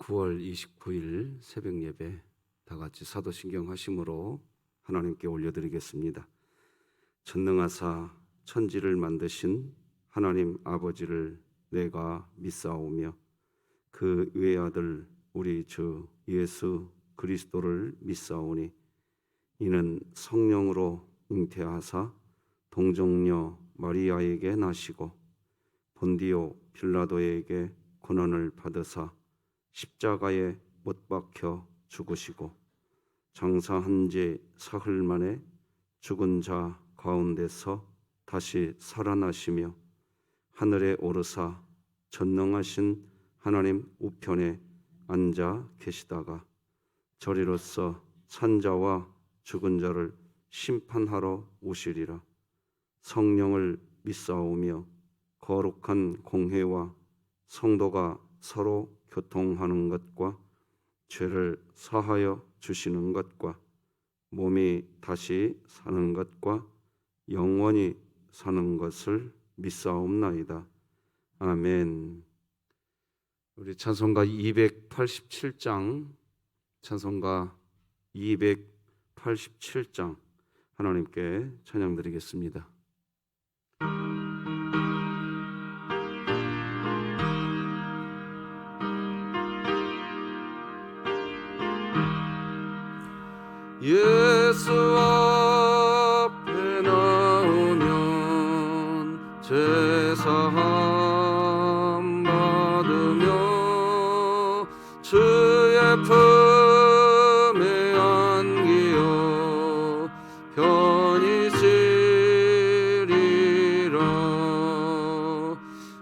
9월 29일 새벽 예배 다 같이 사도신경 하심으로 하나님께 올려드리겠습니다. 전능하사 천지를 만드신 하나님 아버지를 내가 믿사오며 그 외아들 우리 주 예수 그리스도를 믿사오니 이는 성령으로 잉태하사 동정녀 마리아에게 나시고 본디오 빌라도에게 고난을 받으사 십자가에 못 박혀 죽으시고 장사한 지 사흘 만에 죽은 자 가운데서 다시 살아나시며 하늘에 오르사 전능하신 하나님 우편에 앉아 계시다가 저리로서 산자와 죽은 자를 심판하러 오시리라. 성령을 믿사오며 거룩한 공회와 성도가 서로 교통하는 것과 죄를 사하여 주시는 것과 몸이 다시 사는 것과 영원히 사는 것을 믿사옵나이다. 아멘. 우리 찬송가 287장 찬송가 287장 하나님께 찬양드리겠습니다. 예수 앞에 나오면 제사함 받으며 주의 품에 안기어 편히 쉬리라.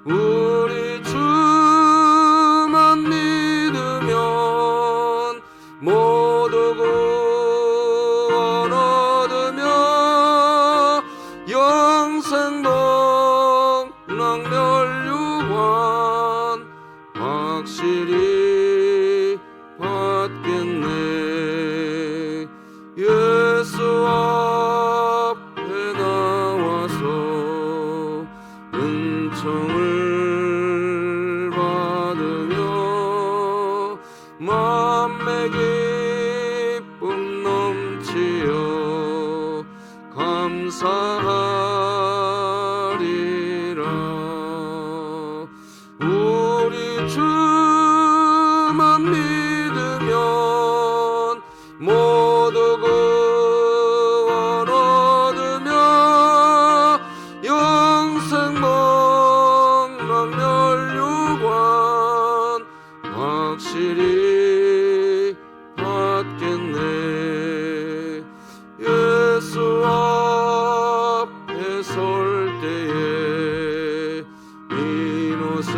우리 주만 믿으면 모두 영생복락멸류관 확실히 받겠네. 예수 앞에 나와서 은총을 받으며 맘에 기쁨 넘치어 감사하리라. 우리 주만 믿으면 모두 구원 얻으며 영생복락멸류관 확실히 받겠네. 예수 앞에 설 때에 흰옷을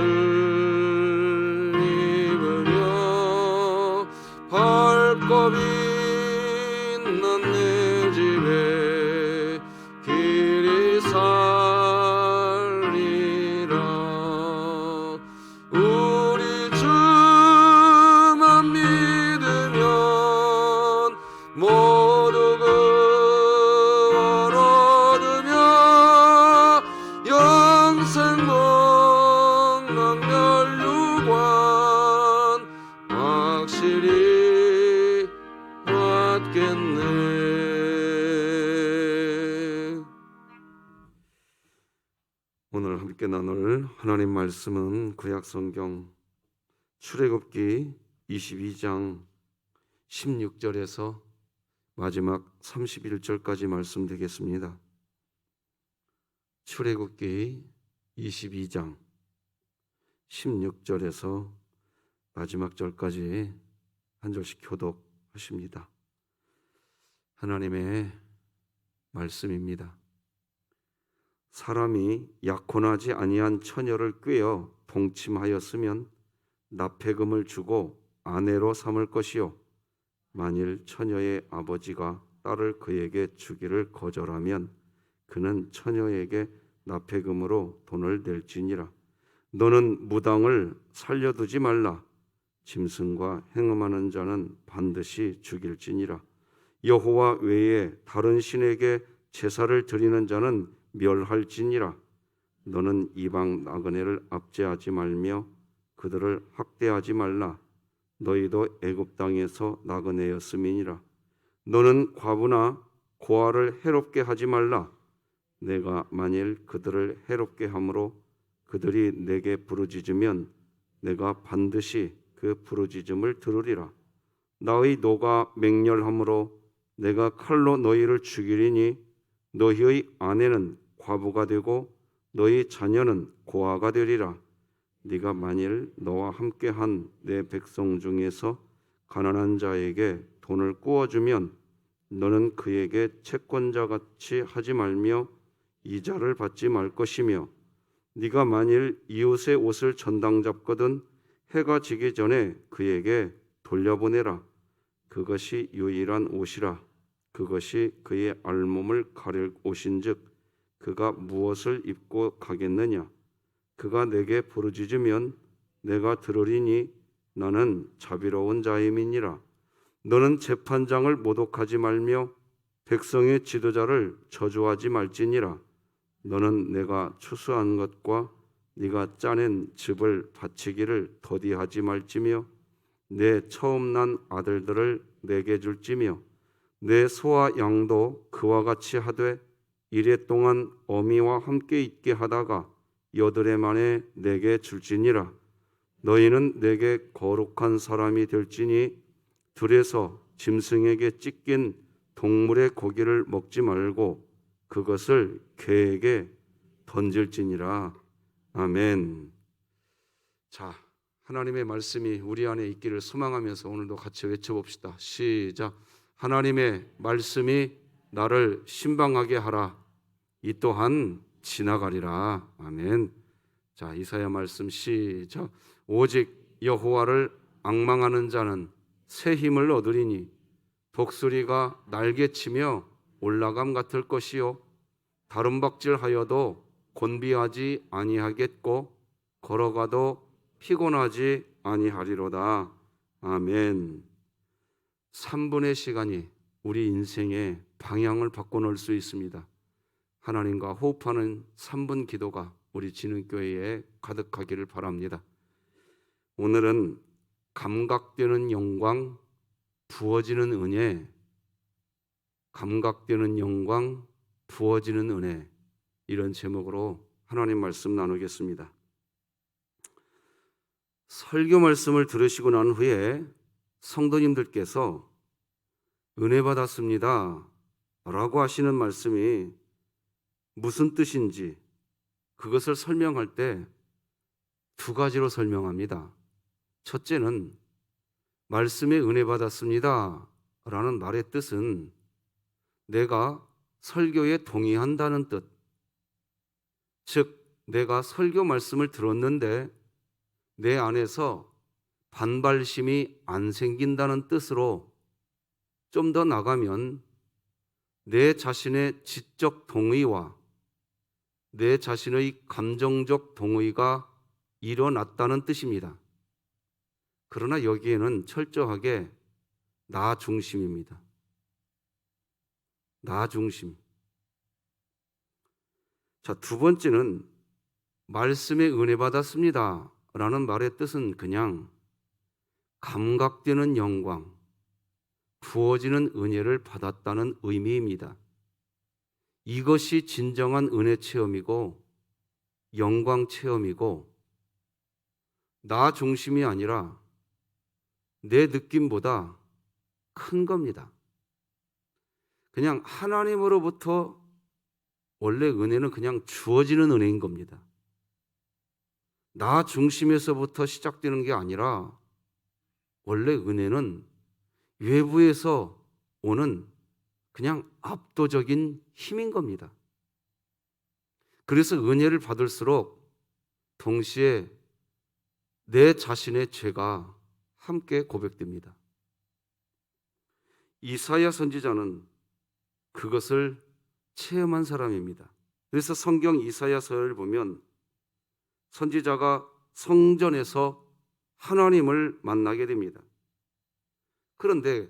입으며 밝고 빛난 내 집에 길이 살리라. 우리 주만 믿으면 모두 구원 얻으며 영생복락멸류관 확실히 받겠네. 오늘 함께 나눌 하나님 말씀은 구약성경 출애굽기 22장 16절에서 마지막 31절까지 말씀 되겠습니다. 출애굽기 22장 16절에서 마지막 절까지 한 절씩 교독하십니다. 하나님의 말씀입니다. 사람이 약혼하지 아니한 처녀를 꾀어 동침하였으면 납폐금을 주고 아내로 삼을 것이요 만일 처녀의 아버지가 딸을 그에게 주기를 거절하면 그는 처녀에게 납폐금으로 돈을 낼지니라. 너는 무당을 살려두지 말라. 짐승과 행음하는 자는 반드시 죽일지니라. 여호와 외에 다른 신에게 제사를 드리는 자는 멸할지니라. 너는 이방 나그네를 압제하지 말며 그들을 학대하지 말라. 너희도 애굽 땅에서 나그네였음이니라. 너는 과부나 고아를 해롭게 하지 말라. 내가 만일 그들을 해롭게 함으로 그들이 내게 부르짖으면 내가 반드시 그 부르짖음을 들으리라. 나의 노가 맹렬함으로 내가 칼로 너희를 죽이리니 너희의 아내는 과부가 되고 너희 자녀는 고아가 되리라. 네가 만일 너와 함께한 내 백성 중에서 가난한 자에게 돈을 꾸어주면 너는 그에게 채권자같이 하지 말며 이자를 받지 말 것이며 네가 만일 이웃의 옷을 전당 잡거든 해가 지기 전에 그에게 돌려보내라. 그것이 유일한 옷이라. 그것이 그의 알몸을 가릴 옷인즉 그가 무엇을 입고 가겠느냐. 그가 내게 부르짖으면 내가 들으리니 나는 자비로운 자임이니라. 너는 재판장을 모독하지 말며 백성의 지도자를 저주하지 말지니라. 너는 내가 추수한 것과 네가 짜낸 즙을 바치기를 더디하지 말지며 내 처음 난 아들들을 내게 줄지며 내 소와 양도 그와 같이 하되 이레 동안 어미와 함께 있게 하다가 여드레 만에 내게 줄지니라. 너희는 내게 거룩한 사람이 될지니 들에서 짐승에게 찢긴 동물의 고기를 먹지 말고 그것을 개에게 던질지니라. 아멘. 자, 하나님의 말씀이 우리 안에 있기를 소망하면서 오늘도 같이 외쳐봅시다. 시작. 하나님의 말씀이 나를 신방하게 하라. 이 또한 지나가리라. 아멘. 자, 이사야 말씀 시작. 오직 여호와를 앙망하는 자는 새 힘을 얻으리니 독수리가 날개치며 올라감 같을 것이요 다름박질하여도 곤비하지 아니하겠고 걸어가도 피곤하지 아니하리로다. 아멘. 3분의 시간이 우리 인생의 방향을 바꿔놓을 수 있습니다. 하나님과 호흡하는 3분 기도가 우리 진흥교회에 가득하기를 바랍니다. 오늘은 감각되는 영광, 부어지는 은혜, 감각되는 영광, 부어지는 은혜, 이런 제목으로 하나님 말씀 나누겠습니다. 설교 말씀을 들으시고 난 후에 성도님들께서 은혜 받았습니다 라고 하시는 말씀이 무슨 뜻인지 그것을 설명할 때 두 가지로 설명합니다. 첫째는 말씀에 은혜 받았습니다 라는 말의 뜻은 내가 설교에 동의한다는 뜻, 즉 내가 설교 말씀을 들었는데 내 안에서 반발심이 안 생긴다는 뜻으로 좀 더 나가면 내 자신의 지적 동의와 내 자신의 감정적 동의가 일어났다는 뜻입니다. 그러나 여기에는 철저하게 나 중심입니다. 나 중심. 자, 두 번째는 말씀에 은혜 받았습니다 라는 말의 뜻은 그냥 감각되는 영광, 부어지는 은혜를 받았다는 의미입니다. 이것이 진정한 은혜 체험이고 영광 체험이고 나 중심이 아니라 내 느낌보다 큰 겁니다. 그냥 하나님으로부터 원래 은혜는 그냥 주어지는 은혜인 겁니다. 나 중심에서부터 시작되는 게 아니라 원래 은혜는 외부에서 오는 그냥 압도적인 힘인 겁니다. 그래서 은혜를 받을수록 동시에 내 자신의 죄가 함께 고백됩니다. 이사야 선지자는 그것을 체험한 사람입니다. 그래서 성경 이사야서를 보면 선지자가 성전에서 하나님을 만나게 됩니다. 그런데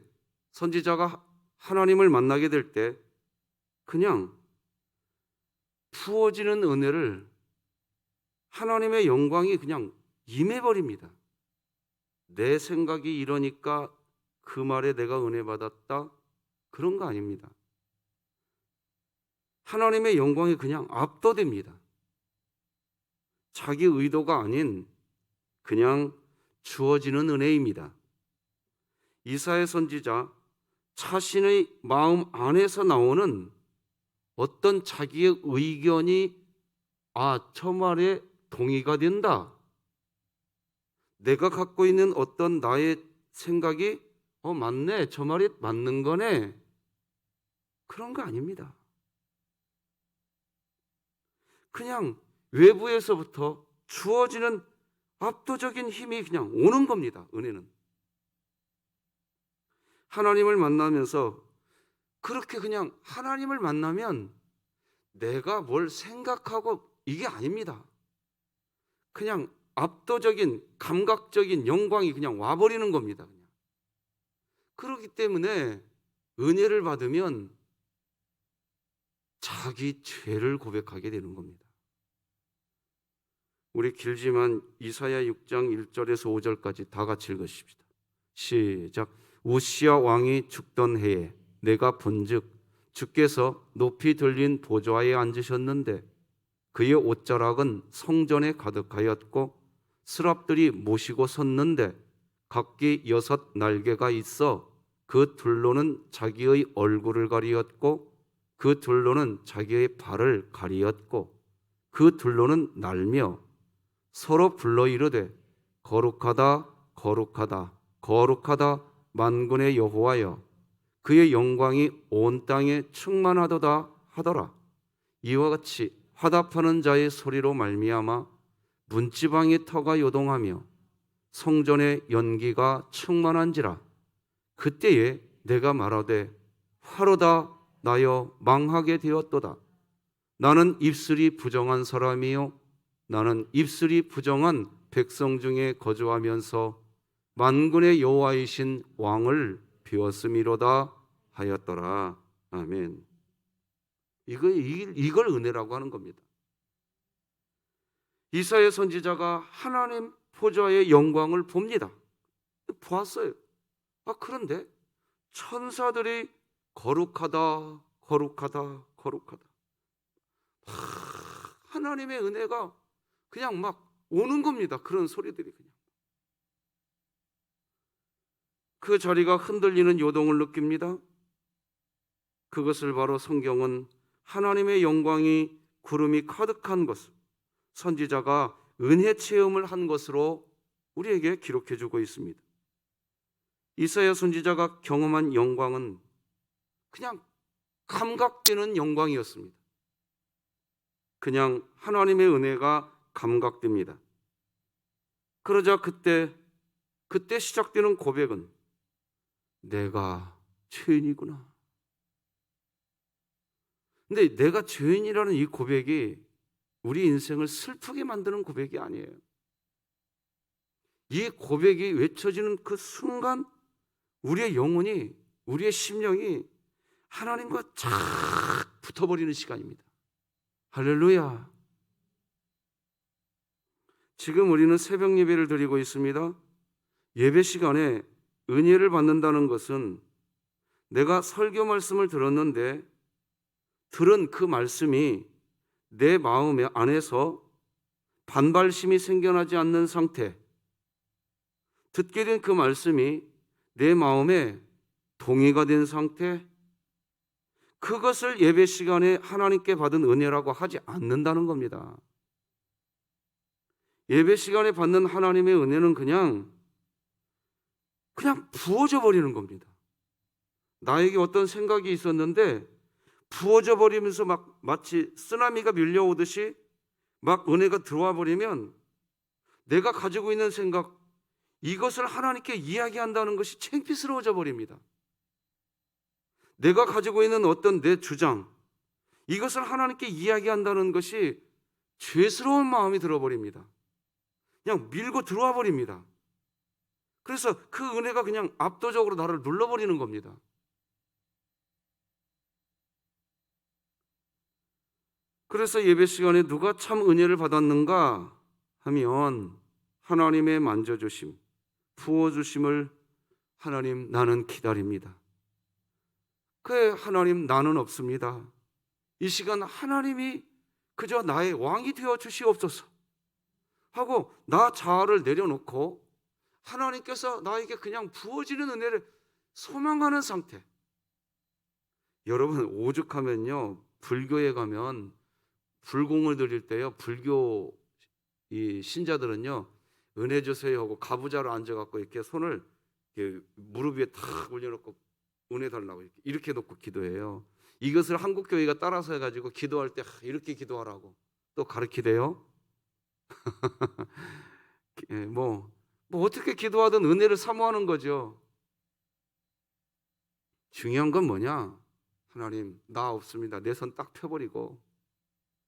선지자가 하나님을 만나게 될 때 그냥 부어지는 은혜를 하나님의 영광이 그냥 임해버립니다. 내 생각이 이러니까 그 말에 내가 은혜 받았다, 그런 거 아닙니다. 하나님의 영광이 그냥 압도됩니다. 자기 의도가 아닌 그냥 주어지는 은혜입니다. 이사야 선지자 자신의 마음 안에서 나오는 어떤 자기의 의견이 저 말에 동의가 된다, 내가 갖고 있는 어떤 나의 생각이 맞네, 저 말이 맞는 거네, 그런 거 아닙니다. 그냥 외부에서부터 주어지는 압도적인 힘이 그냥 오는 겁니다. 은혜는 하나님을 만나면서 그렇게 그냥 하나님을 만나면 내가 뭘 생각하고 이게 아닙니다. 그냥 압도적인 감각적인 영광이 그냥 와버리는 겁니다. 그냥. 그렇기 때문에 은혜를 받으면 자기 죄를 고백하게 되는 겁니다. 우리 길지만 이사야 6장 1절에서 5절까지 다 같이 읽으십시다. 시작. 우시야 왕이 죽던 해에 내가 본즉 주께서 높이 들린 보좌에 앉으셨는데 그의 옷자락은 성전에 가득하였고 스랍들이 모시고 섰는데 각기 6 날개가 있어 그 둘로는 자기의 얼굴을 가리었고 그 둘로는 자기의 발을 가리었고 그 둘로는 날며 서로 불러 이르되 거룩하다 거룩하다 거룩하다 만군의 여호와여, 그의 영광이 온 땅에 충만하도다 하더라. 이와 같이 화답하는 자의 소리로 말미암아 문지방의 터가 요동하며 성전의 연기가 충만한지라. 그때에 내가 말하되 화로다 나여 망하게 되었도다. 나는 입술이 부정한 사람이요 나는 입술이 부정한 백성 중에 거주하면서 만군의 여호와이신 왕을 비웠음이로다 하였더라. 아멘. 이걸 은혜라고 하는 겁니다. 이사야 선지자가 하나님 보좌의 영광을 봅니다. 보았어요. 그런데 천사들이 거룩하다 거룩하다 거룩하다, 하나님의 은혜가 그냥 막 오는 겁니다. 그런 소리들이 그냥. 그 자리가 흔들리는 요동을 느낍니다. 그것을 바로 성경은 하나님의 영광이 구름이 가득한 것, 선지자가 은혜 체험을 한 것으로 우리에게 기록해 주고 있습니다. 이사야 선지자가 경험한 영광은 그냥 감각되는 영광이었습니다. 그냥 하나님의 은혜가 감각됩니다. 그러자 그때 시작되는 고백은 내가 죄인이구나. 근데 내가 죄인이라는 이 고백이 우리 인생을 슬프게 만드는 고백이 아니에요. 이 고백이 외쳐지는 그 순간 우리의 영혼이, 우리의 심령이 하나님과 착 붙어버리는 시간입니다. 할렐루야. 지금 우리는 새벽 예배를 드리고 있습니다. 예배 시간에 은혜를 받는다는 것은 내가 설교 말씀을 들었는데 들은 그 말씀이 내 마음 안에서 반발심이 생겨나지 않는 상태, 듣게 된 그 말씀이 내 마음에 동의가 된 상태, 그것을 예배 시간에 하나님께 받은 은혜라고 하지 않는다는 겁니다. 예배 시간에 받는 하나님의 은혜는 그냥 부어져 버리는 겁니다. 나에게 어떤 생각이 있었는데 부어져 버리면서 막 마치 쓰나미가 밀려오듯이 막 은혜가 들어와 버리면 내가 가지고 있는 생각, 이것을 하나님께 이야기한다는 것이 창피스러워져 버립니다. 내가 가지고 있는 어떤 내 주장, 이것을 하나님께 이야기한다는 것이 죄스러운 마음이 들어버립니다. 그냥 밀고 들어와 버립니다. 그래서 그 은혜가 그냥 압도적으로 나를 눌러버리는 겁니다. 그래서 예배 시간에 누가 참 은혜를 받았는가 하면 하나님의 만져주심, 부어주심을 하나님 나는 기다립니다. 그래 하나님 나는 없습니다. 이 시간 하나님이 그저 나의 왕이 되어 주시옵소서 하고 나 자아를 내려놓고 하나님께서 나에게 그냥 부어지는 은혜를 소망하는 상태. 여러분 오죽하면요 불교에 가면 불공을 드릴 때요 불교 이 신자들은요 은혜 주세요 하고 가부좌로 앉아갖고 이렇게 손을 이렇게 무릎 위에 탁 올려놓고 은혜 달라고 이렇게 놓고 기도해요. 이것을 한국 교회가 따라서 해가지고 기도할 때 이렇게 기도하라고 또 가르치대요. 뭐 어떻게 기도하든 은혜를 사모하는 거죠. 중요한 건 뭐냐? 하나님 나 없습니다. 내 손 딱 펴버리고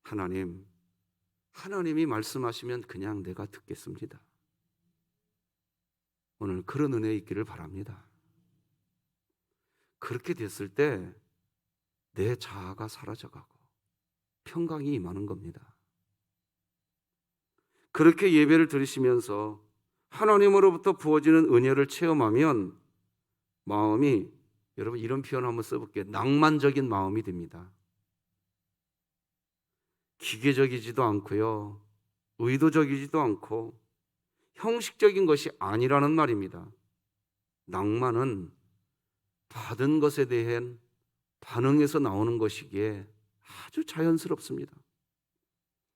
하나님이 말씀하시면 그냥 내가 듣겠습니다. 오늘 그런 은혜 있기를 바랍니다. 그렇게 됐을 때 내 자아가 사라져가고 평강이 임하는 겁니다. 그렇게 예배를 드리시면서 하나님으로부터 부어지는 은혜를 체험하면 마음이, 여러분 이런 표현 한번 써볼게요. 낭만적인 마음이 됩니다. 기계적이지도 않고요, 의도적이지도 않고 형식적인 것이 아니라는 말입니다. 낭만은 받은 것에 대한 반응에서 나오는 것이기에 아주 자연스럽습니다.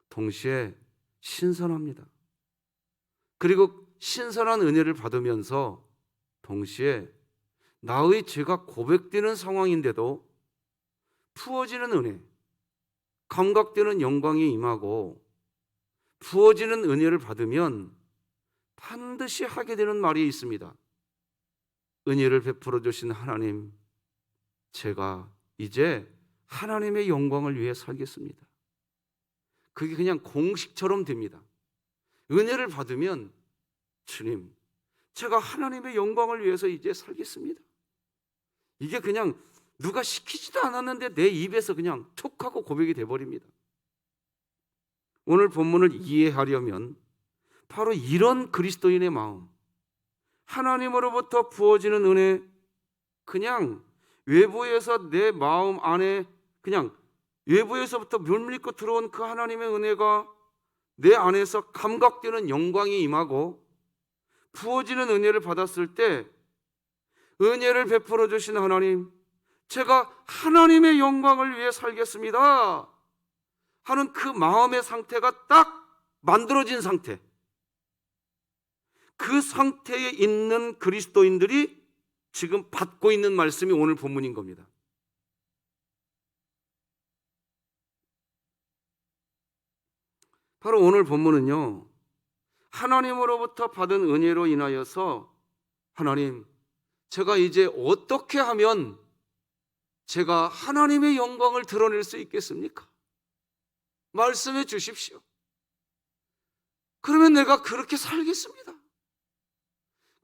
동시에 신선합니다. 그리고 신선한 은혜를 받으면서 동시에 나의 죄가 고백되는 상황인데도 부어지는 은혜, 감각되는 영광이 임하고 부어지는 은혜를 받으면 반드시 하게 되는 말이 있습니다. 은혜를 베풀어 주신 하나님, 제가 이제 하나님의 영광을 위해 살겠습니다. 그게 그냥 공식처럼 됩니다. 은혜를 받으면 주님, 제가 하나님의 영광을 위해서 이제 살겠습니다. 이게 그냥 누가 시키지도 않았는데 내 입에서 그냥 툭 하고 고백이 돼버립니다. 오늘 본문을 이해하려면 바로 이런 그리스도인의 마음, 하나님으로부터 부어지는 은혜, 그냥 외부에서 내 마음 안에 그냥 외부에서부터 물밀고 들어온 그 하나님의 은혜가 내 안에서 감각되는 영광이 임하고 부어지는 은혜를 받았을 때 은혜를 베풀어 주신 하나님, 제가 하나님의 영광을 위해 살겠습니다 하는 그 마음의 상태가 딱 만들어진 상태, 그 상태에 있는 그리스도인들이 지금 받고 있는 말씀이 오늘 본문인 겁니다. 바로 오늘 본문은요, 하나님으로부터 받은 은혜로 인하여서 하나님, 제가 이제 어떻게 하면 제가 하나님의 영광을 드러낼 수 있겠습니까? 말씀해 주십시오. 그러면 내가 그렇게 살겠습니다.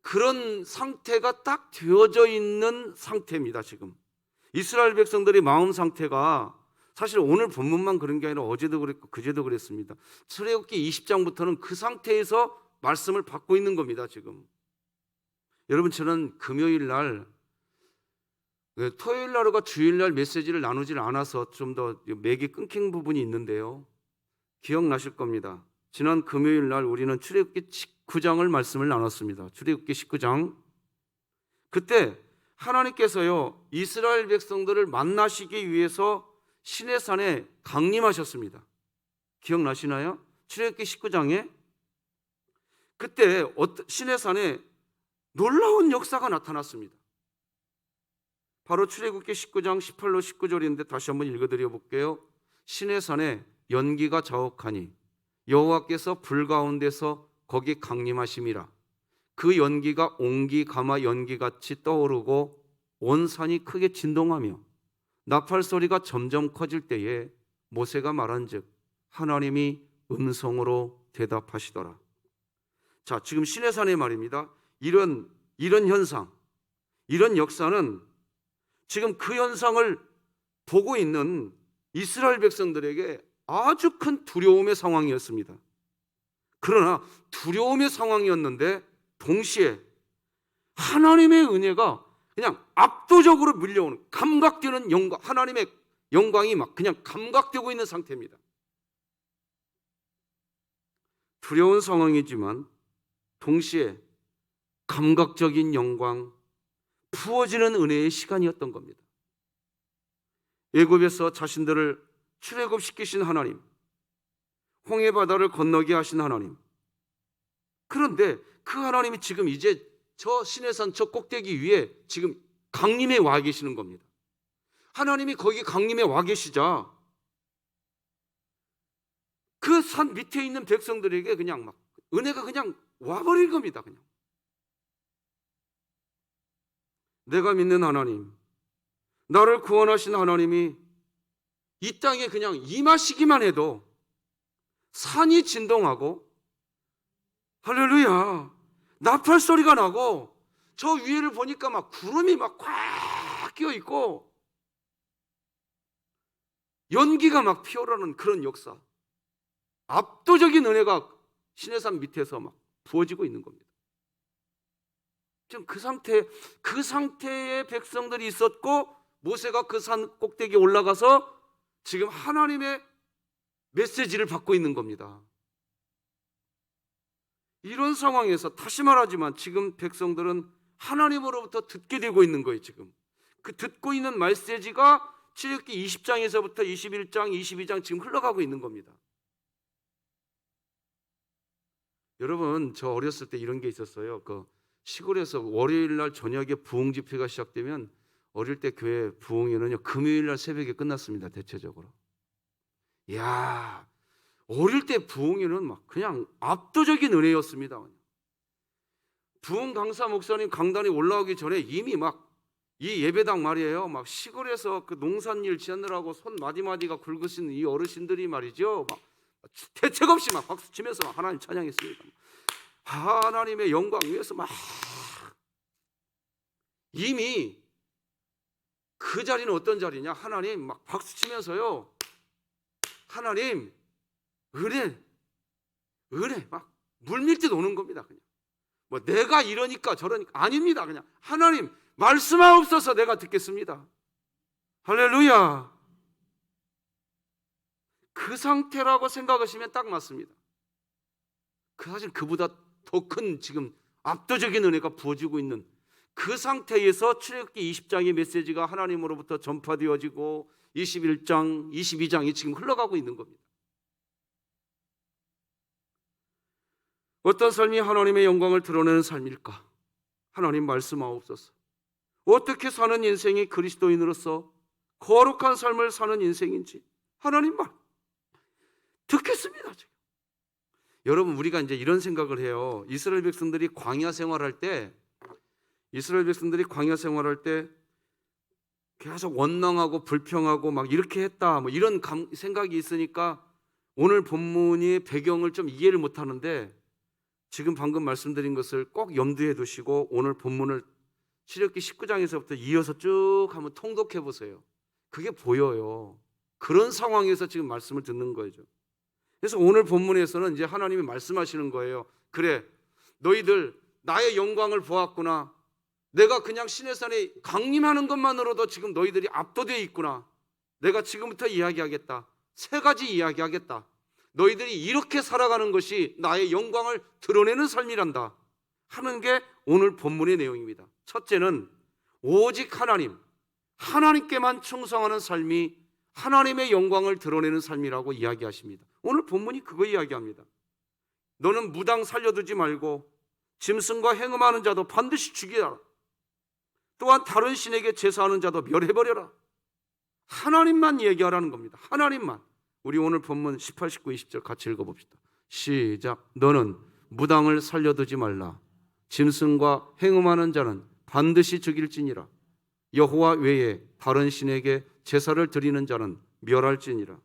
그런 상태가 딱 되어져 있는 상태입니다. 지금 이스라엘 백성들의 마음 상태가 사실 오늘 본문만 그런 게 아니라 어제도 그랬고 그제도 그랬습니다. 출애굽기 20장부터는 그 상태에서 말씀을 받고 있는 겁니다. 지금 여러분, 저는 금요일 날, 토요일 날과 주일 날 메시지를 나누질 않아서 좀 더 맥이 끊긴 부분이 있는데요, 기억나실 겁니다. 지난 금요일 날 우리는 출애굽기 19장을 말씀을 나눴습니다. 출애굽기 19장. 그때 하나님께서요, 이스라엘 백성들을 만나시기 위해서 시내산에 강림하셨습니다. 기억나시나요? 출애굽기 19장에 그때 시내산에 놀라운 역사가 나타났습니다. 바로 출애굽기 19장 18로 19절인데 다시 한번 읽어드려 볼게요. 시내산에 연기가 자욱하니 여호와께서 불 가운데서 거기 강림하심이라. 그 연기가 옹기 가마 연기같이 떠오르고 온 산이 크게 진동하며 나팔 소리가 점점 커질 때에 모세가 말한즉 하나님이 음성으로 대답하시더라. 자, 지금 시내산의 말입니다. 이런 현상, 이런 역사는 지금 그 현상을 보고 있는 이스라엘 백성들에게 아주 큰 두려움의 상황이었습니다. 그러나 두려움의 상황이었는데 동시에 하나님의 은혜가 그냥 압도적으로 밀려오는, 감각되는 영광, 하나님의 영광이 막 그냥 감각되고 있는 상태입니다. 두려운 상황이지만 동시에 감각적인 영광, 부어지는 은혜의 시간이었던 겁니다. 애굽에서 자신들을 출애굽시키신 하나님, 홍해 바다를 건너게 하신 하나님, 그런데 그 하나님이 지금 이제 저 시내산 저 꼭대기 위에 지금 강림에 와 계시는 겁니다. 하나님이 거기 강림에 와 계시자 그 산 밑에 있는 백성들에게 그냥 막 은혜가 그냥 와버린 겁니다. 그냥 내가 믿는 하나님, 나를 구원하신 하나님이 이 땅에 그냥 임하시기만 해도 산이 진동하고 할렐루야 나팔 소리가 나고 저 위에를 보니까 막 구름이 막 꽉 끼어 있고 연기가 막 피어오르는 그런 역사, 압도적인 은혜가 시내산 밑에서 막 부어지고 있는 겁니다. 지금 그 상태의 백성들이 있었고 모세가 그 산 꼭대기에 올라가서 지금 하나님의 메시지를 받고 있는 겁니다. 이런 상황에서 다시 말하지만 지금 백성들은 하나님으로부터 듣게 되고 있는 거예요. 지금 그 듣고 있는 메시지가 출애굽기 20장에서부터 21장, 22장 지금 흘러가고 있는 겁니다. 여러분, 저 어렸을 때 이런 게 있었어요. 그 시골에서 월요일 날 저녁에 부흥 집회가 시작되면 어릴 때 교회 부흥회는요 금요일 날 새벽에 끝났습니다. 대체적으로. 이야, 어릴 때 부흥회는 막 그냥 압도적인 은혜였습니다. 부흥 강사 목사님 강단에 올라오기 전에 이미 막 이 예배당 말이에요. 막 시골에서 그 농산일 지느라고 손 마디마디가 굵으신 이 어르신들이 말이죠. 막 대책 없이 막 박수 치면서 하나님 찬양했습니다. 하나님의 영광 위에서 막 이미 그 자리는 어떤 자리냐? 하나님 막 박수 치면서요. 하나님 은혜 막 물밀듯 오는 겁니다. 그냥 뭐 내가 이러니까 저러니까 아닙니다. 그냥 하나님 말씀하옵소서 내가 듣겠습니다. 할렐루야. 그 상태라고 생각하시면 딱 맞습니다. 사실 그보다 더 큰 지금 압도적인 은혜가 부어지고 있는 그 상태에서 출애굽기 20장의 메시지가 하나님으로부터 전파되어지고 21장, 22장이 지금 흘러가고 있는 겁니다. 어떤 삶이 하나님의 영광을 드러내는 삶일까? 하나님 말씀하옵소서. 어떻게 사는 인생이 그리스도인으로서 거룩한 삶을 사는 인생인지 하나님 말 듣겠습니다. 지금. 여러분, 우리가 이제 이런 생각을 해요. 이스라엘 백성들이 광야 생활할 때 계속 원망하고 불평하고 막 이렇게 했다 뭐 이런 생각이 있으니까 오늘 본문의 배경을 좀 이해를 못 하는데 지금 방금 말씀드린 것을 꼭 염두에 두시고 오늘 본문을 출애굽기 19장에서부터 이어서 쭉 한번 통독해 보세요. 그게 보여요. 그런 상황에서 지금 말씀을 듣는 거죠. 그래서 오늘 본문에서는 이제 하나님이 말씀하시는 거예요. 그래, 너희들 나의 영광을 보았구나. 내가 그냥 시내산에 강림하는 것만으로도 지금 너희들이 압도되어 있구나. 내가 지금부터 이야기하겠다. 세 가지 이야기하겠다. 너희들이 이렇게 살아가는 것이 나의 영광을 드러내는 삶이란다 하는 게 오늘 본문의 내용입니다. 첫째는 오직 하나님께만 충성하는 삶이 하나님의 영광을 드러내는 삶이라고 이야기하십니다. 오늘 본문이 그거 이야기합니다. 너는 무당 살려두지 말고 짐승과 행음하는 자도 반드시 죽이라. 또한 다른 신에게 제사하는 자도 멸해버려라. 하나님만 얘기하라는 겁니다. 하나님만. 우리 오늘 본문 18, 19, 20절 같이 읽어봅시다. 시작. 너는 무당을 살려두지 말라. 짐승과 행음하는 자는 반드시 죽일지니라. 여호와 외에 다른 신에게 제사를 드리는 자는 멸할지니라.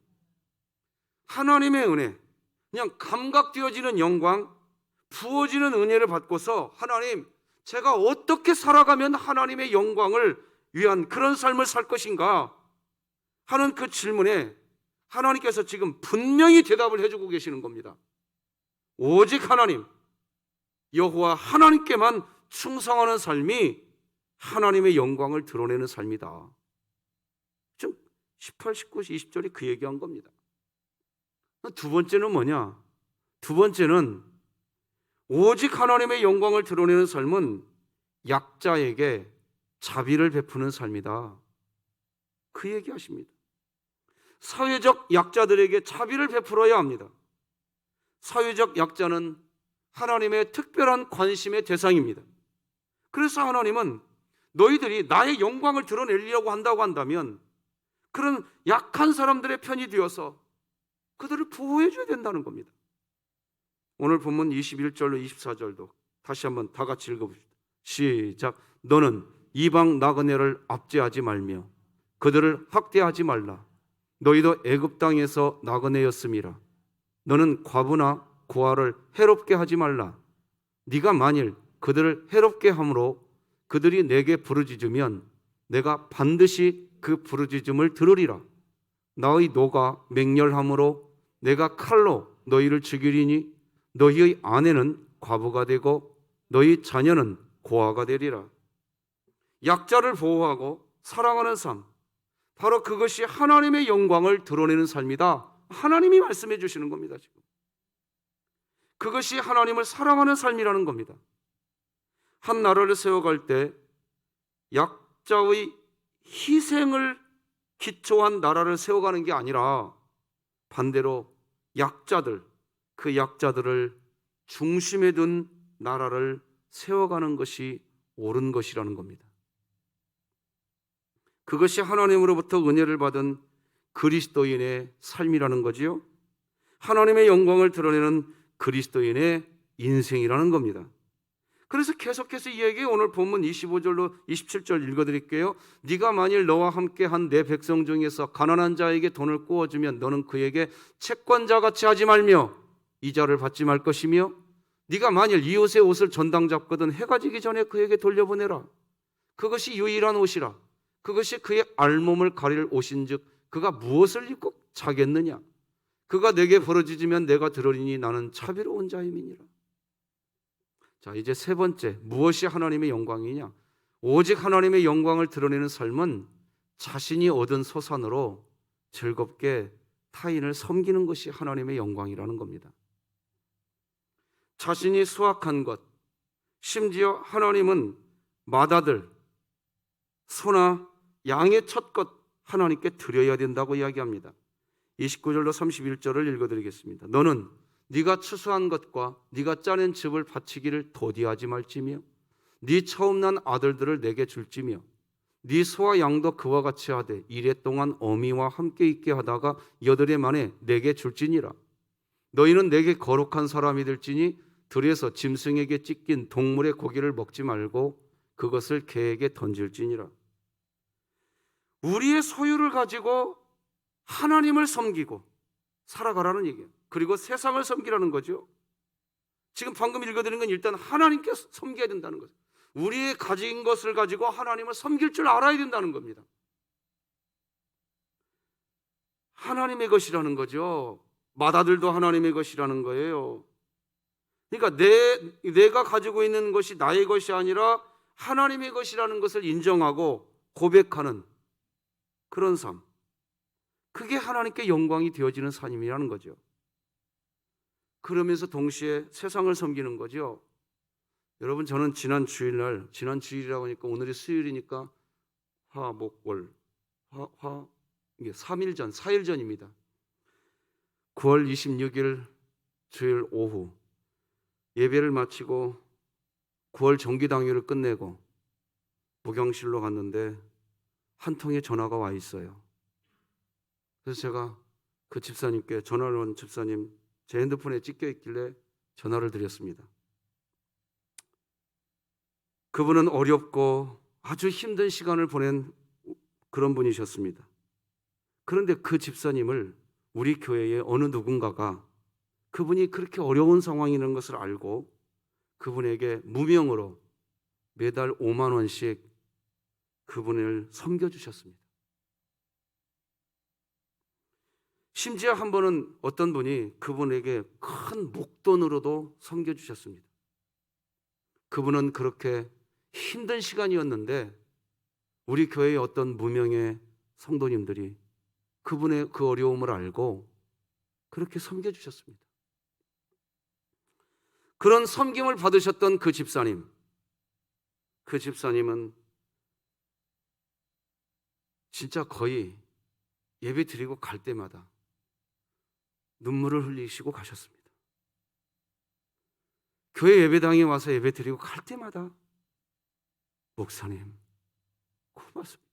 하나님의 은혜, 그냥 감각되어지는 영광, 부어지는 은혜를 받고서 하나님, 제가 어떻게 살아가면 하나님의 영광을 위한 그런 삶을 살 것인가 하는 그 질문에 하나님께서 지금 분명히 대답을 해주고 계시는 겁니다. 오직 하나님, 여호와 하나님께만 충성하는 삶이 하나님의 영광을 드러내는 삶이다. 지금 18, 19, 20절이 그 얘기한 겁니다. 두 번째는 뭐냐? 두 번째는 오직 하나님의 영광을 드러내는 삶은 약자에게 자비를 베푸는 삶이다. 그 얘기하십니다. 사회적 약자들에게 자비를 베풀어야 합니다. 사회적 약자는 하나님의 특별한 관심의 대상입니다. 그래서 하나님은 너희들이 나의 영광을 드러내려고 한다고 한다면 그런 약한 사람들의 편이 되어서 그들을 보호해 줘야 된다는 겁니다. 오늘 본문 21절로 24절도 다시 한번 다 같이 읽어봅시다. 시작. 너는 이방 나그네를 압제하지 말며 그들을 학대하지 말라. 너희도 애굽 땅에서 나그네였음이라. 너는 과부나 고아를 해롭게 하지 말라. 네가 만일 그들을 해롭게 함으로 그들이 내게 부르짖으면 내가 반드시 그 부르짖음을 들으리라. 나의 노가 맹렬함으로 내가 칼로 너희를 죽이리니 너희의 아내는 과부가 되고 너희 자녀는 고아가 되리라. 약자를 보호하고 사랑하는 삶, 바로 그것이 하나님의 영광을 드러내는 삶이다. 하나님이 말씀해 주시는 겁니다. 지금 그것이 하나님을 사랑하는 삶이라는 겁니다. 한 나라를 세워갈 때 약자의 희생을 기초한 나라를 세워가는 게 아니라 반대로 약자들, 그 약자들을 중심에 둔 나라를 세워가는 것이 옳은 것이라는 겁니다. 그것이 하나님으로부터 은혜를 받은 그리스도인의 삶이라는 거지요. 하나님의 영광을 드러내는 그리스도인의 인생이라는 겁니다. 그래서 계속해서 이 얘기 오늘 본문 25절로 27절 읽어드릴게요. 네가 만일 너와 함께한 내 백성 중에서 가난한 자에게 돈을 구워주면 너는 그에게 채권자같이 하지 말며 이자를 받지 말 것이며 네가 만일 이웃의 옷을 전당 잡거든 해가 지기 전에 그에게 돌려보내라. 그것이 유일한 옷이라. 그것이 그의 알몸을 가릴 옷인즉 그가 무엇을 입고 자겠느냐. 그가 내게 부르짖으면 내가 들으리니 나는 자비로운 자임이니라. 자, 이제 세 번째, 무엇이 하나님의 영광이냐? 오직 하나님의 영광을 드러내는 삶은 자신이 얻은 소산으로 즐겁게 타인을 섬기는 것이 하나님의 영광이라는 겁니다. 자신이 수확한 것, 심지어 하나님은 맏아들, 소나 양의 첫 것 하나님께 드려야 된다고 이야기합니다. 29절로 31절을 읽어드리겠습니다. 너는 네가 추수한 것과 네가 짜낸 즙을 바치기를 도디하지 말지며 네 처음 난 아들들을 내게 줄지며 네 소와 양도 그와 같이 하되 이래 동안 어미와 함께 있게 하다가 8해 만에 내게 줄지니라. 너희는 내게 거룩한 사람이 될지니 들에서 짐승에게 찢긴 동물의 고기를 먹지 말고 그것을 개에게 던질지니라. 우리의 소유를 가지고 하나님을 섬기고 살아가라는 얘기예요. 그리고 세상을 섬기라는 거죠. 지금 방금 읽어드린 건 일단 하나님께 섬겨야 된다는 거죠. 우리의 가진 것을 가지고 하나님을 섬길 줄 알아야 된다는 겁니다. 하나님의 것이라는 거죠. 맏아들도 하나님의 것이라는 거예요. 그러니까 내가 가지고 있는 것이 나의 것이 아니라 하나님의 것이라는 것을 인정하고 고백하는 그런 삶. 그게 하나님께 영광이 되어지는 삶이라는 거죠. 그러면서 동시에 세상을 섬기는 거죠. 여러분, 저는 지난 주일이라고 하니까 오늘이 수요일이니까 화, 목, 월, 이게 3일 전, 4일 전입니다. 9월 26일 주일 오후 예배를 마치고 9월 정기당일을 끝내고 목욕실로 갔는데 한 통의 전화가 와 있어요. 그래서 제가 그 집사님께 전화를 온 집사님 제 핸드폰에 찍혀 있길래 전화를 드렸습니다. 그분은 어렵고 아주 힘든 시간을 보낸 그런 분이셨습니다. 그런데 그 집사님을 우리 교회의 어느 누군가가 그분이 그렇게 어려운 상황이라는 것을 알고 그분에게 무명으로 매달 5만 원씩 그분을 섬겨주셨습니다. 심지어 한 번은 어떤 분이 그분에게 큰 목돈으로도 섬겨주셨습니다. 그분은 그렇게 힘든 시간이었는데 우리 교회의 어떤 무명의 성도님들이 그분의 그 어려움을 알고 그렇게 섬겨주셨습니다. 그런 섬김을 받으셨던 그 집사님은 진짜 거의 예배 드리고 갈 때마다 눈물을 흘리시고 가셨습니다. 교회 예배당에 와서 예배 드리고 갈 때마다 목사님 고맙습니다.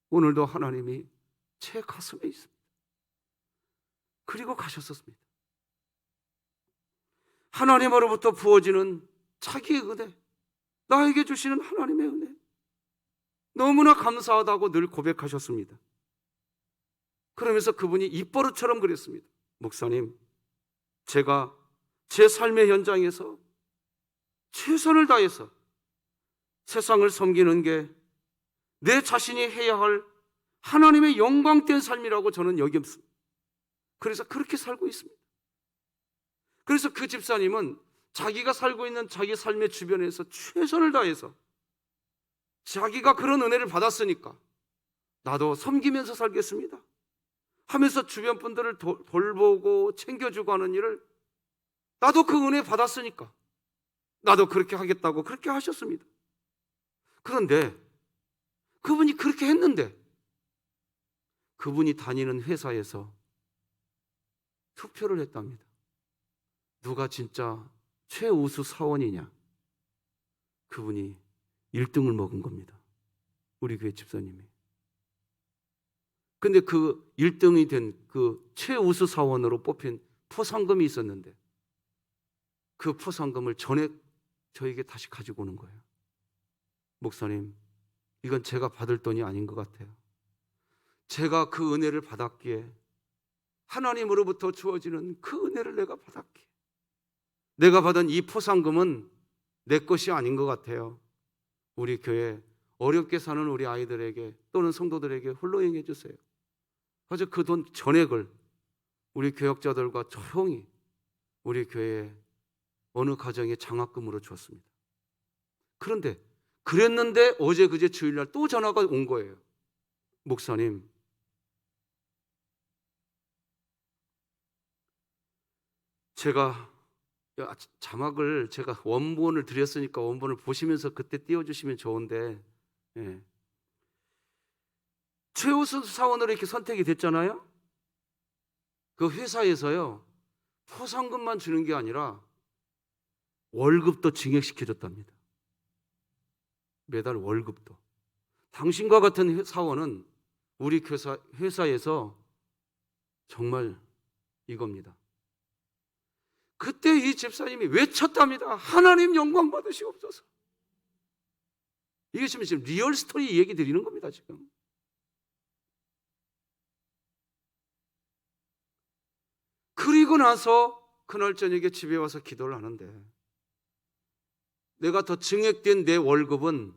오늘도 하나님이 제 가슴에 있습니다. 그리고 가셨었습니다. 하나님으로부터 부어지는 자기의 은혜, 나에게 주시는 하나님의 은혜, 너무나 감사하다고 늘 고백하셨습니다. 그러면서 그분이 입버릇처럼 그랬습니다. 목사님, 제가 제 삶의 현장에서 최선을 다해서 세상을 섬기는 게 내 자신이 해야 할 하나님의 영광된 삶이라고 저는 여겼습니다. 그래서 그렇게 살고 있습니다. 그래서 그 집사님은 자기가 살고 있는 자기 삶의 주변에서 최선을 다해서 자기가 그런 은혜를 받았으니까 나도 섬기면서 살겠습니다 하면서 주변 분들을 돌보고 챙겨주고 하는 일을 나도 그 은혜 받았으니까 나도 그렇게 하겠다고 그렇게 하셨습니다. 그런데 그분이 그렇게 했는데 그분이 다니는 회사에서 투표를 했답니다. 누가 진짜 최우수 사원이냐? 그분이 1등을 먹은 겁니다. 우리 교회 집사님이. 근데 그 1등이 된 그 최우수 사원으로 뽑힌 포상금이 있었는데 그 포상금을 전액 저에게 다시 가지고 오는 거예요. 목사님, 이건 제가 받을 돈이 아닌 것 같아요. 제가 그 은혜를 받았기에 하나님으로부터 주어지는 그 은혜를 내가 받았기에 내가 받은 이 포상금은 내 것이 아닌 것 같아요. 우리 교회 어렵게 사는 우리 아이들에게 또는 성도들에게 홀로 행해 주세요. 그래서 그 돈 전액을 우리 교역자들과 조용히 우리 교회에 어느 가정에 장학금으로 주었습니다. 그런데 그랬는데 어제 그제 주일날 또 전화가 온 거예요. 목사님, 제가 자막을 제가 원본을 드렸으니까 원본을 보시면서 그때 띄워주시면 좋은데, 최우수 사원으로 이렇게 선택이 됐잖아요. 그 회사에서요 포상금만 주는 게 아니라 월급도 증액시켜줬답니다. 매달 월급도. 당신과 같은 사원은 우리 회사에서 정말 이겁니다. 그때 이 집사님이 외쳤답니다. 하나님 영광 받으시옵소서. 이게 지금 리얼 스토리 얘기 드리는 겁니다. 지금. 그리고 나서 그날 저녁에 집에 와서 기도를 하는데 내가 더 증액된 내 월급은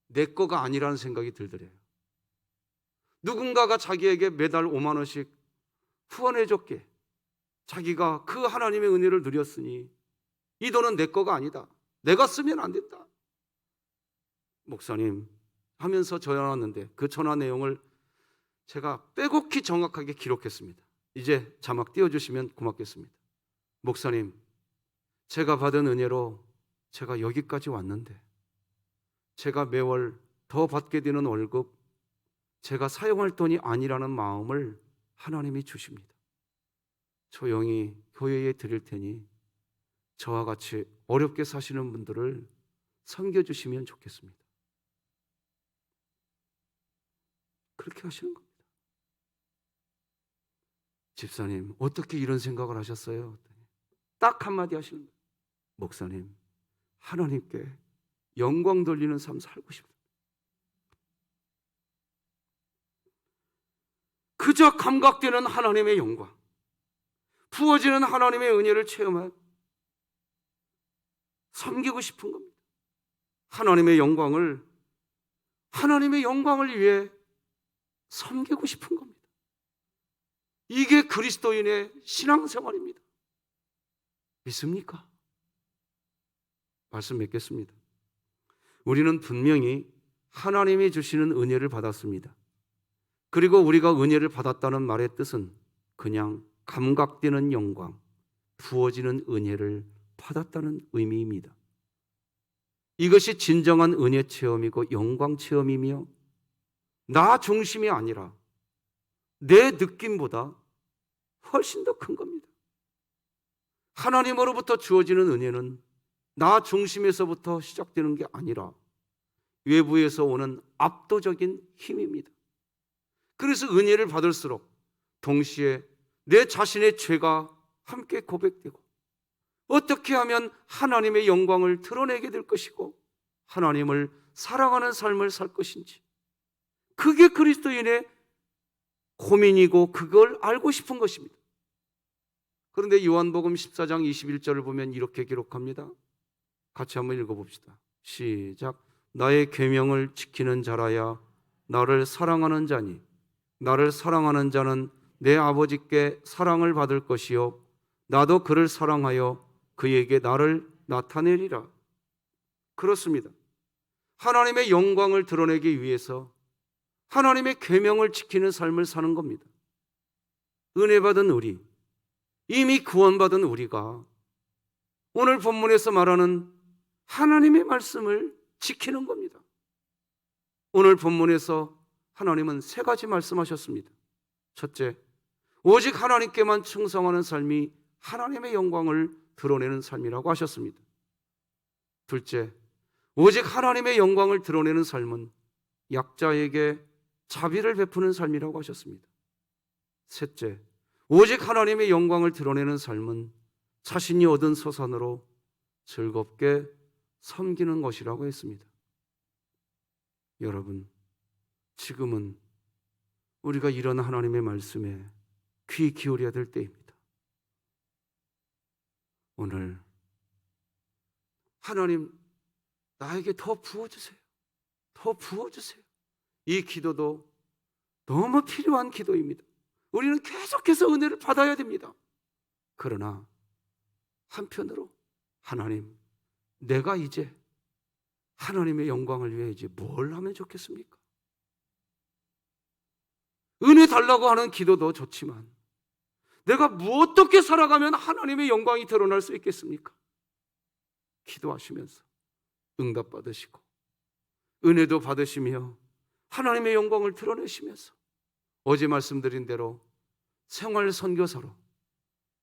내 거가 아니라는 생각이 들더래요. 누군가가 자기에게 매달 5만 원씩 후원해 줬기에 자기가 그 하나님의 은혜를 누렸으니 이 돈은 내 거가 아니다. 내가 쓰면 안 된다. 목사님 하면서 전화 왔는데 그 전화 내용을 제가 빼곡히 정확하게 기록했습니다. 이제 자막 띄워주시면 고맙겠습니다. 목사님, 제가 받은 은혜로 제가 여기까지 왔는데 제가 매월 더 받게 되는 월급 제가 사용할 돈이 아니라는 마음을 하나님이 주십니다. 조용히 교회에 드릴 테니 저와 같이 어렵게 사시는 분들을 섬겨주시면 좋겠습니다. 그렇게 하시는 겁니다. 집사님, 어떻게 이런 생각을 하셨어요? 딱 한마디 하시는 거예요. 목사님, 하나님께 영광 돌리는 삶 살고 싶습니다. 그저 감각되는 하나님의 영광, 부어지는 하나님의 은혜를 체험한 섬기고 싶은 겁니다. 하나님의 영광을 위해 섬기고 싶은 겁니다. 이게 그리스도인의 신앙생활입니다. 믿습니까? 말씀 맺겠습니다. 우리는 분명히 하나님이 주시는 은혜를 받았습니다. 그리고 우리가 은혜를 받았다는 말의 뜻은 그냥 감각되는 영광, 부어지는 은혜를 받았다는 의미입니다. 이것이 진정한 은혜 체험이고 영광 체험이며 나 중심이 아니라 내 느낌보다 훨씬 더 큰 겁니다. 하나님으로부터 주어지는 은혜는 나 중심에서부터 시작되는 게 아니라 외부에서 오는 압도적인 힘입니다. 그래서 은혜를 받을수록 동시에 내 자신의 죄가 함께 고백되고 어떻게 하면 하나님의 영광을 드러내게 될 것이고 하나님을 사랑하는 삶을 살 것인지, 그게 그리스도인의 고민이고 그걸 알고 싶은 것입니다. 그런데 요한복음 14장 21절을 보면 이렇게 기록합니다. 같이 한번 읽어봅시다. 시작. 나의 계명을 지키는 자라야 나를 사랑하는 자니 나를 사랑하는 자는 내 아버지께 사랑을 받을 것이요 나도 그를 사랑하여 그에게 나를 나타내리라. 그렇습니다. 하나님의 영광을 드러내기 위해서 하나님의 계명을 지키는 삶을 사는 겁니다. 은혜 받은 우리, 이미 구원받은 우리가 오늘 본문에서 말하는 하나님의 말씀을 지키는 겁니다. 오늘 본문에서 하나님은 세 가지 말씀하셨습니다. 첫째, 오직 하나님께만 충성하는 삶이 하나님의 영광을 드러내는 삶이라고 하셨습니다. 둘째, 오직 하나님의 영광을 드러내는 삶은 약자에게 자비를 베푸는 삶이라고 하셨습니다. 셋째, 오직 하나님의 영광을 드러내는 삶은 자신이 얻은 소산으로 즐겁게 섬기는 것이라고 했습니다. 여러분, 지금은 우리가 이런 하나님의 말씀에 귀 기울여야 될 때입니다. 오늘 하나님 나에게 더 부어주세요. 더 부어주세요. 이 기도도 너무 필요한 기도입니다. 우리는 계속해서 은혜를 받아야 됩니다. 그러나 한편으로 하나님, 내가 이제 하나님의 영광을 위해 이제 뭘 하면 좋겠습니까? 은혜 달라고 하는 기도도 좋지만 내가 어떻게 살아가면 하나님의 영광이 드러날 수 있겠습니까? 기도하시면서 응답 받으시고 은혜도 받으시며 하나님의 영광을 드러내시면서 어제 말씀드린 대로 생활 선교사로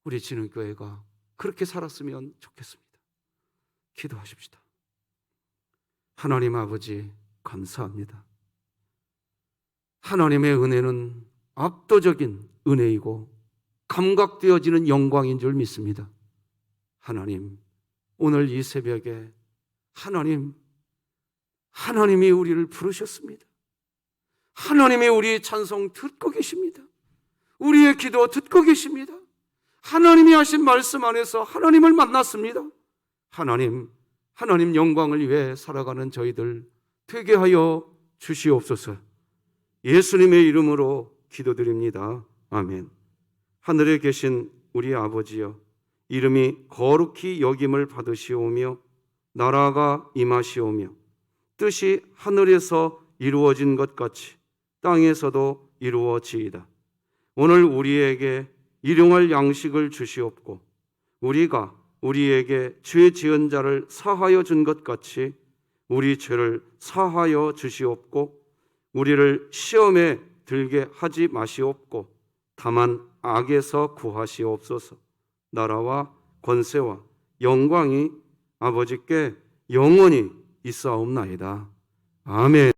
우리 진흥교회가 그렇게 살았으면 좋겠습니다. 기도하십시다. 하나님 아버지, 감사합니다. 하나님의 은혜는 압도적인 은혜이고 감각되어지는 영광인 줄 믿습니다. 하나님, 오늘 이 새벽에 하나님이 우리를 부르셨습니다. 하나님이 우리의 찬송 듣고 계십니다. 우리의 기도 듣고 계십니다. 하나님이 하신 말씀 안에서 하나님을 만났습니다. 하나님 영광을 위해 살아가는 저희들 되게 하여 주시옵소서. 예수님의 이름으로 기도드립니다. 아멘. 하늘에 계신 우리 아버지여, 이름이 거룩히 여김을 받으시오며 나라가 임하시오며 뜻이 하늘에서 이루어진 것 같이 땅에서도 이루어지이다. 오늘 우리에게 일용할 양식을 주시옵고 우리가 우리에게 죄 지은 자를 사하여 준 것 같이 우리 죄를 사하여 주시옵고 우리를 시험에 들게 하지 마시옵고 다만 악에서 구하시옵소서. 나라와 권세와 영광이 아버지께 영원히 있사옵나이다. 아멘.